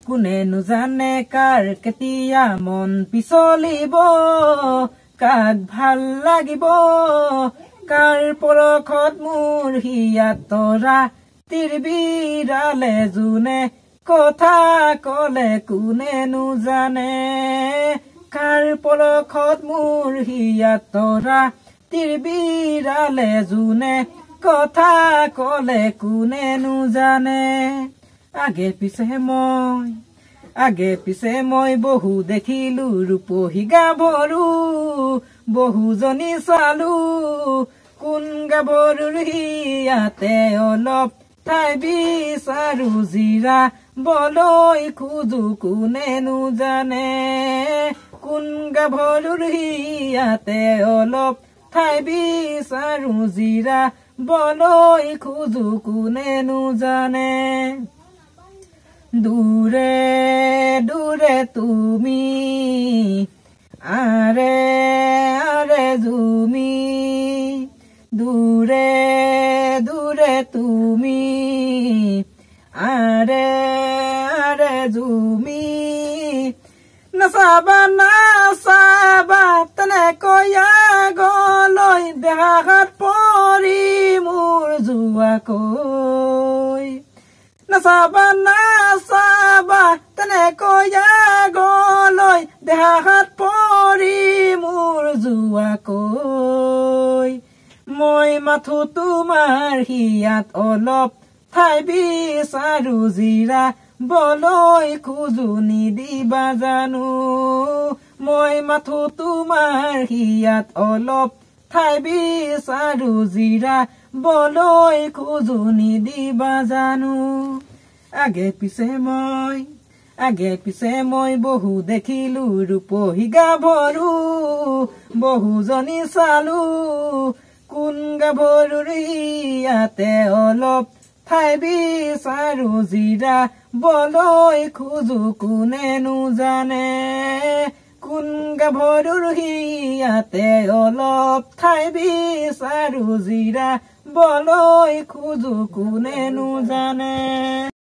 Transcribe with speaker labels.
Speaker 1: কোনেনো জানে কাৰ কেতিয়া মন পিছলিব কাক ভাল লাগিব কাৰ পৰখত মোৰ হিয়াত তৰা তিৰবিৰালে যোনে কথা কলে কোনেনো জানে কাৰ পৰখত মোৰ হিয়াত তৰা তিৰবিৰালে যোনে কথা কলে কোনেনো জানে আগে পিছে মই বহু দেখিলো ৰূপহী গাভৰু বহুজনী চালো কোন গাভৰুৰ হিয়াতে অলপ ঠাই বিচাৰো জিৰা বলৈ খোজো কোনেনো জানে কোন গাভৰুৰ হিয়াতে অলপ ঠাই বিচাৰো জিৰা বলৈ খোজো কোনেনো জানে দূৰে দূৰে তুমি আৰে আৰে জুমি দূৰে দূৰে তুমি আৰে আৰে জুমি নাচাবা তেনেকৈ আগলৈ দেহাত পৰি মোৰ যোৱাকৈ নাচাবা তেনেকৈ আগলৈ দেহাত পৰি মোৰ যোৱাকৈ মই মাথো তোমাৰ হিয়াত অলপ ঠাই বিচাৰো জিৰা বলৈ খোজো নিদিবা জানো মই মাথো তোমাৰ হিয়াত অলপ ঠাই বিচাৰো জিৰা বলৈ খোজো নিদিবা জানো আগে পিছে মই বহু দেখিলো ৰূপহী গাভৰু বহুজনী চালো কোন গাভৰুৰ হিয়াতে অলপ ঠাই বিচাৰো জিৰা বলৈ খোজো কোনেনো জানে কোন গাভৰুৰ হিয়াতে অলপ ঠাই বিচাৰো জিৰা বলৈ খোজো কোনেনো জানে